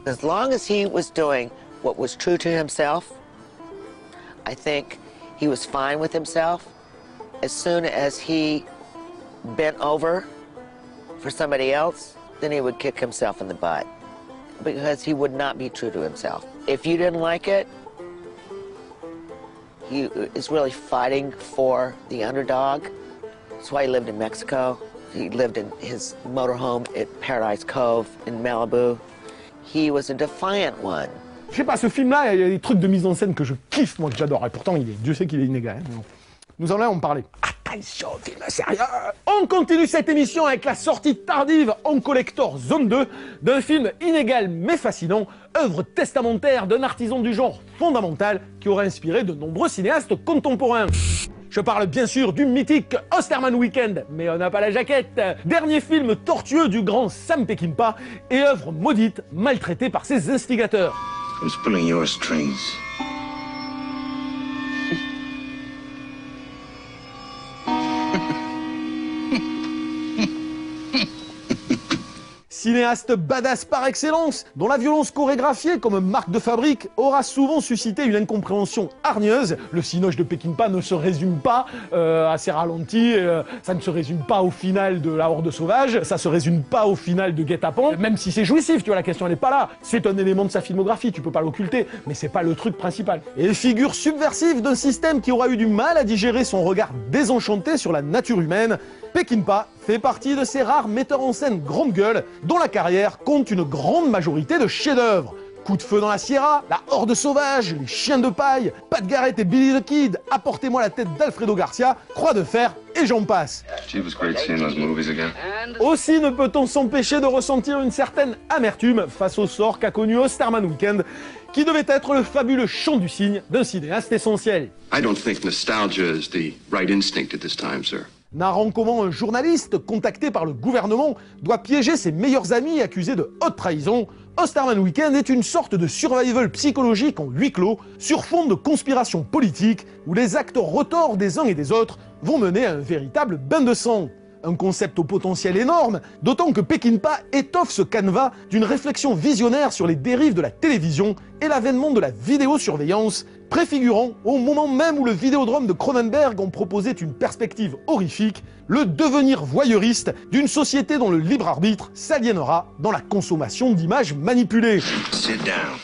As long as he was doing what was true to himself, I think he was fine with himself. As soon as he bent over for somebody else, then he would kick himself in the butt because he would not be true to himself. If you didn't like it, he is really fighting for the underdog. That's why he lived in Mexico. He lived in his motorhome at Paradise Cove in Malibu. He was a defiant one. Je sais pas, ce film-là, il y a des trucs de mise en scène que je kiffe, moi, que j'adore. Et pourtant, Dieu sait qu'il est inégal. Hein. Nous allons en parler. Attention, film sérieux. On continue cette émission avec la sortie tardive en collector Zone 2 d'un film inégal mais fascinant, œuvre testamentaire d'un artisan du genre fondamental qui aurait inspiré de nombreux cinéastes contemporains. Je parle bien sûr du mythique Osterman Weekend, mais on n'a pas la jaquette. Dernier film tortueux du grand Sam Peckinpah et œuvre maudite, maltraitée par ses instigateurs. Who's pulling your strings? Cinéaste badass par excellence, dont la violence chorégraphiée comme marque de fabrique aura souvent suscité une incompréhension hargneuse. Le cinoche de Peckinpah ne se résume pas à ses ralentis, ça ne se résume pas au final de La Horde sauvage, ça se résume pas au final de Guet-apens, même si c'est jouissif, tu vois, la question elle est pas là. C'est un élément de sa filmographie, tu peux pas l'occulter, mais c'est pas le truc principal. Et figure subversive d'un système qui aura eu du mal à digérer son regard désenchanté sur la nature humaine, Peckinpah fait partie de ces rares metteurs en scène grande gueule dont la carrière compte une grande majorité de chefs-d'œuvre. Coup de feu dans la Sierra, La Horde sauvage, Les chiens de paille, Pat Garrett et Billy the Kid, Apportez-moi la tête d'Alfredo Garcia, Croix de fer et j'en passe. Aussi ne peut-on s'empêcher de ressentir une certaine amertume face au sort qu'a connu Osterman Weekend, qui devait être le fabuleux chant du cygne d'un cinéaste essentiel. I don't think nostalgia is the right instinct at this time, sir. Narrant comment un journaliste contacté par le gouvernement doit piéger ses meilleurs amis accusés de haute trahison, Osterman Weekend est une sorte de survival psychologique en huis clos sur fond de conspiration politique où les actes retors des uns et des autres vont mener à un véritable bain de sang. Un concept au potentiel énorme, d'autant que Peckinpah étoffe ce canevas d'une réflexion visionnaire sur les dérives de la télévision et l'avènement de la vidéosurveillance, préfigurant, au moment même où le Vidéodrome de Cronenberg en proposait une perspective horrifique, le devenir voyeuriste d'une société dont le libre arbitre s'aliénera dans la consommation d'images manipulées. Sit down.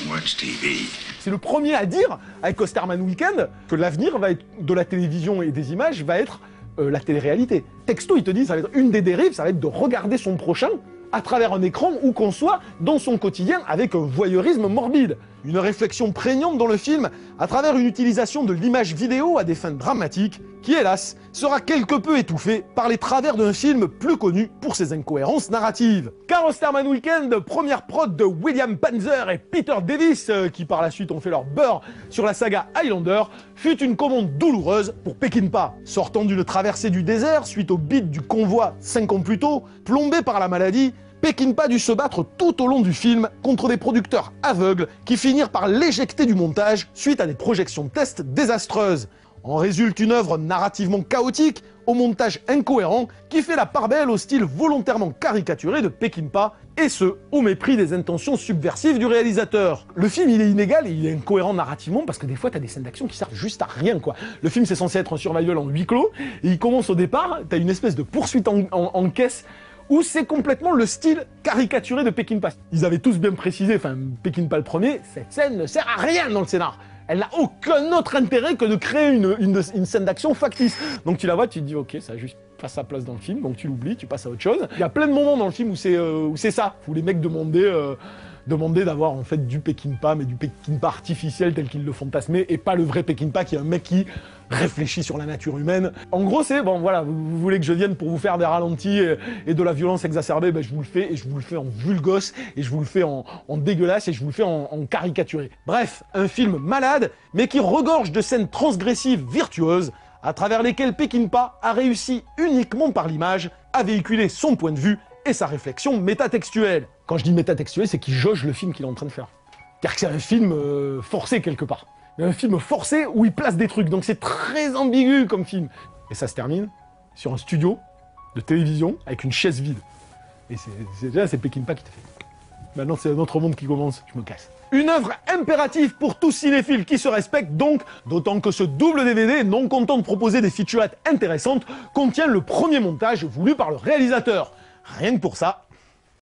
Watch TV. C'est le premier à dire, avec Osterman Weekend, que l'avenir de la télévision et des images va être la télé-réalité. Texto, il te dit, ça va être une des dérives, ça va être de regarder son prochain à travers un écran où qu'on soit dans son quotidien avec un voyeurisme morbide. Une réflexion prégnante dans le film à travers une utilisation de l'image vidéo à des fins dramatiques qui, hélas, sera quelque peu étouffée par les travers d'un film plus connu pour ses incohérences narratives. Car Osterman Weekend, première prod de William Panzer et Peter Davis, qui par la suite ont fait leur beurre sur la saga Highlander, fut une commande douloureuse pour Peckinpah. Sortant d'une traversée du désert suite au beat du convoi 5 ans plus tôt, plombé par la maladie, Peckinpah dut se battre tout au long du film contre des producteurs aveugles qui finirent par l'éjecter du montage suite à des projections de test désastreuses. En résulte une œuvre narrativement chaotique, au montage incohérent, qui fait la part belle au style volontairement caricaturé de Peckinpah, et ce, au mépris des intentions subversives du réalisateur. Le film, il est inégal et il est incohérent narrativement, parce que des fois, t'as des scènes d'action qui servent juste à rien, quoi. Le film, c'est censé être un survival en huis clos, et il commence au départ, t'as une espèce de poursuite en caisse, où c'est complètement le style caricaturé de Peckinpah. Ils avaient tous bien précisé, enfin Peckinpah le premier, cette scène ne sert à rien dans le scénar. Elle n'a aucun autre intérêt que de créer une scène d'action factice. Donc tu la vois, tu te dis ok, ça a juste pas sa place dans le film, donc tu l'oublies, tu passes à autre chose. Il y a plein de moments dans le film où c'est ça, où les mecs demandaient d'avoir en fait du Peckinpah, mais du Peckinpah artificiel tel qu'ils le fantasmaient, et pas le vrai Peckinpah qui est un mec qui réfléchit sur la nature humaine. En gros, c'est, bon voilà, vous voulez que je vienne pour vous faire des ralentis et de la violence exacerbée, ben, je vous le fais, et je vous le fais en vulgos, et je vous le fais en dégueulasse, et je vous le fais en caricaturé. Bref, un film malade, mais qui regorge de scènes transgressives virtueuses, à travers lesquelles Peckinpah a réussi uniquement par l'image à véhiculer son point de vue et sa réflexion métatextuelle. Quand je dis métatextuel, c'est qu'il jauge le film qu'il est en train de faire. C'est-à-dire que c'est un film forcé quelque part. Mais un film forcé où il place des trucs, donc c'est très ambigu comme film. Et ça se termine sur un studio de télévision avec une chaise vide. Et c'est Peckinpah qui te fait. Maintenant, c'est un autre monde qui commence. Je me casse. Une œuvre impérative pour tout cinéphile qui se respecte donc, d'autant que ce double DVD, non content de proposer des featurettes intéressantes, contient le premier montage voulu par le réalisateur. Rien que pour ça,